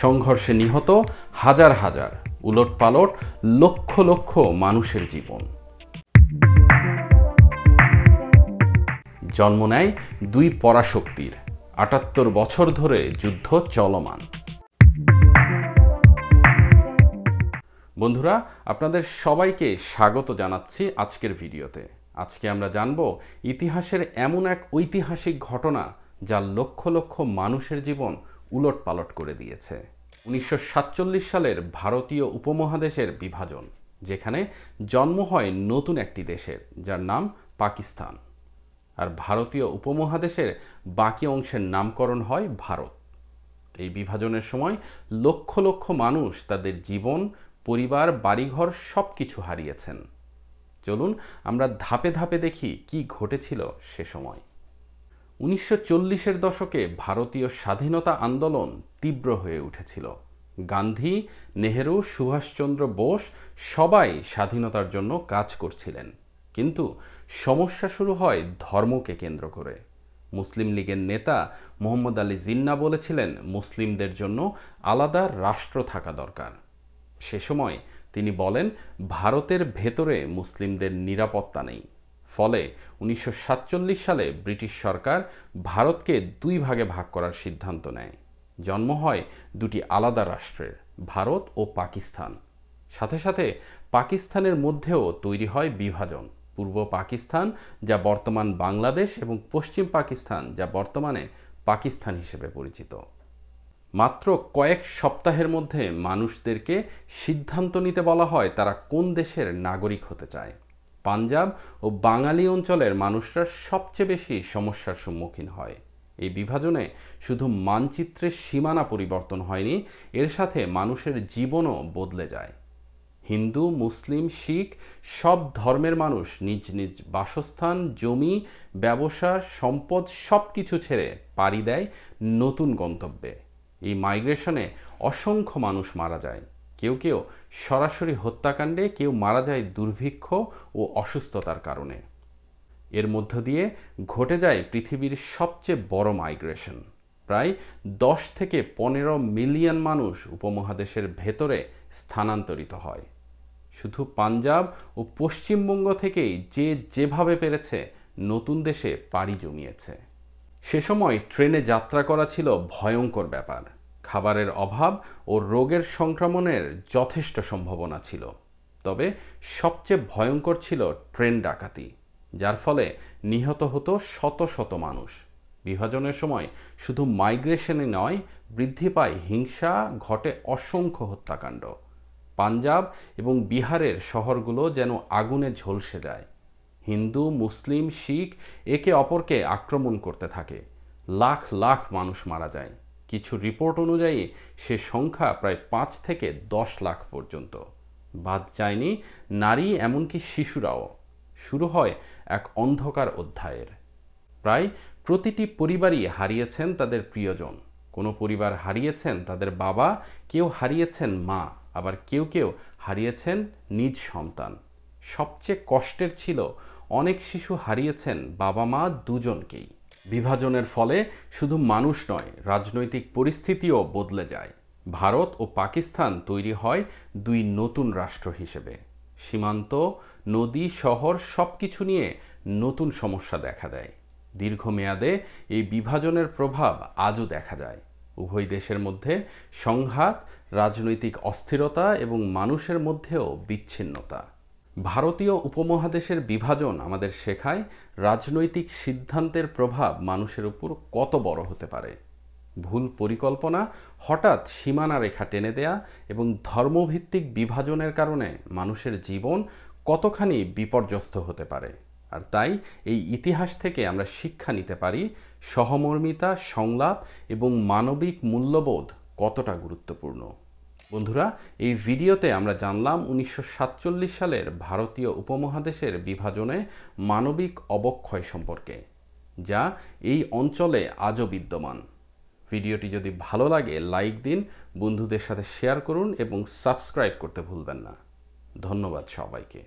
সংঘর্ষে নিহত হাজার হাজার, উলটপালট লক্ষ লক্ষ মানুষের জীবন। জন্ম নেয় দুই পরাশক্তির, ৭৮ বছর ধরে যুদ্ধ চলমান। বন্ধুরা, আপনাদের সবাইকে স্বাগত জানাচ্ছি আজকের ভিডিওতে। আজকে আমরা জানব ইতিহাসের এমন এক ঐতিহাসিক ঘটনা যা লক্ষ লক্ষ মানুষের জীবন উলটপালট করে দিয়েছে। ১৯৪৭ সালের ভারতীয় উপমহাদেশের বিভাজন, যেখানে জন্ম হয় নতুন একটি দেশের, যার নাম পাকিস্তান। আর ভারতীয় উপমহাদেশের বাকি অংশের নামকরণ হয় ভারত। এই বিভাজনের সময় লক্ষ লক্ষ মানুষ তাদের জীবন, পরিবার, বাড়িঘর সব কিছু হারিয়েছেন। চলুন আমরা ধাপে ধাপে দেখি কি ঘটেছিল সে সময়। ১৯৪০-এর দশকে ভারতীয় স্বাধীনতা আন্দোলন তীব্র হয়ে উঠেছিল। গান্ধী, নেহেরু, সুভাষচন্দ্র বোস সবাই স্বাধীনতার জন্য কাজ করছিলেন, কিন্তু সমস্যা শুরু হয় ধর্মকে কেন্দ্র করে। মুসলিম লীগের নেতা মোহাম্মদ আলী জিন্নাহ বলেছিলেন মুসলিমদের জন্য আলাদা রাষ্ট্র থাকা দরকার। সে সময় তিনি বলেন ভারতের ভেতরে মুসলিমদের নিরাপত্তা নেই। ফলে ১৯৪৭ সালে ব্রিটিশ সরকার ভারতকে দুই ভাগে ভাগ করার সিদ্ধান্ত নেয়। জন্ম হয় দুটি আলাদা রাষ্ট্রের, ভারত ও পাকিস্তান। সাথে সাথে পাকিস্তানের মধ্যেও তৈরি হয় বিভাজন। পূর্ব পাকিস্তান, যা বর্তমান বাংলাদেশ, এবং পশ্চিম পাকিস্তান, যা বর্তমানে পাকিস্তান হিসেবে পরিচিত। মাত্র কয়েক সপ্তাহের মধ্যে মানুষদেরকে সিদ্ধান্ত নিতে বলা হয় তারা কোন দেশের নাগরিক হতে চায়। পাঞ্জাব ও বাঙালি অঞ্চলের মানুষরা সবচেয়ে বেশি সমস্যার সম্মুখীন হয়। এই বিভাজনে শুধু মানচিত্রের সীমানা পরিবর্তন হয়নি, এর সাথে মানুষের জীবনও বদলে যায়। হিন্দু, মুসলিম, শিখ সব ধর্মের মানুষ নিজ নিজ বাসস্থান, জমি, ব্যবসা, সম্পদ সব কিছু ছেড়ে পাড়ি দেয় নতুন গন্তব্যে। এই মাইগ্রেশনে অসংখ্য মানুষ মারা যায়, কেউ কেউ সরাসরি হত্যাকাণ্ডে, কেউ মারা যায় দুর্ভিক্ষ ও অসুস্থতার কারণে। এর মধ্য দিয়ে ঘটে যায় পৃথিবীর সবচেয়ে বড় মাইগ্রেশন। প্রায় ১০ থেকে ১৫ মিলিয়ন মানুষ উপমহাদেশের ভেতরে স্থানান্তরিত হয়। শুধু পাঞ্জাব ও পশ্চিমবঙ্গ থেকেই যে যেভাবে পেরেছে নতুন দেশে পাড়ি জমিয়েছে। সে সময় ট্রেনে যাত্রা করা ছিল ভয়ঙ্কর ব্যাপার। খাবারের অভাব ও রোগের সংক্রমণের যথেষ্ট সম্ভাবনা ছিল। তবে সবচেয়ে ভয়ঙ্কর ছিল ট্রেন ডাকাতি, যার ফলে নিহত হতো শত শত মানুষ। বিভাজনের সময় শুধু মাইগ্রেশনে নয়, বৃদ্ধি পায় হিংসা, ঘটে অসংখ্য হত্যাকাণ্ড। পাঞ্জাব এবং বিহারের শহরগুলো যেন আগুনে ঝলসে যায়। হিন্দু, মুসলিম, শিখ একে অপরকে আক্রমণ করতে থাকে। লাখ লাখ মানুষ মারা যায়। কিছু রিপোর্ট অনুযায়ী সে সংখ্যা প্রায় ৫ থেকে ১০ লাখ পর্যন্ত। বাদ যায়নি নারী, এমনকি শিশুরাও। শুরু হয় এক অন্ধকার অধ্যায়ের। প্রায় প্রতিটি পরিবারই হারিয়েছেন তাদের প্রিয়জন। কোনো পরিবার হারিয়েছেন তাদের বাবা, কেউ হারিয়েছেন মা, আবার কেউ কেউ হারিয়েছেন নিজ সন্তান। সবচেয়ে কষ্টের ছিল অনেক শিশু হারিয়েছেন বাবা মা দুজনকেই। বিভাজনের ফলে শুধু মানুষ নয়, রাজনৈতিক পরিস্থিতিও বদলে যায়। ভারত ও পাকিস্তান তৈরি হয় দুই নতুন রাষ্ট্র হিসেবে। সীমান্ত, নদী, শহর সব কিছু নিয়ে নতুন সমস্যা দেখা দেয়। দীর্ঘমেয়াদে এই বিভাজনের প্রভাব আজও দেখা যায়। উভয় দেশের মধ্যে সংঘাত, রাজনৈতিক অস্থিরতা এবং মানুষের মধ্যেও বিচ্ছিন্নতা। ভারতীয় উপমহাদেশের বিভাজন আমাদের শেখায় রাজনৈতিক সিদ্ধান্তের প্রভাব মানুষের উপর কত বড় হতে পারে। ভুল পরিকল্পনা, হঠাৎ সীমানা রেখা টেনে দেয়া এবং ধর্মভিত্তিক বিভাজনের কারণে মানুষের জীবন কতখানি বিপর্যস্ত হতে পারে। আর তাই এই ইতিহাস থেকে আমরা শিক্ষা নিতে পারি সহমর্মিতা, সংলাপ এবং মানবিক মূল্যবোধ কতটা গুরুত্বপূর্ণ। বন্ধুরা, এই ভিডিওতে আমরা জানলাম ১৯৪৭ সালের ভারতীয় উপমহাদেশের বিভাজনে মানবিক অবক্ষয় সম্পর্কে, যা এই অঞ্চলে আজও বিদ্যমান। ভিডিওটি যদি ভালো লাগে লাইক দিন, বন্ধুদের সাথে শেয়ার করুন এবং সাবস্ক্রাইব করতে ভুলবেন না। ধন্যবাদ সবাইকে।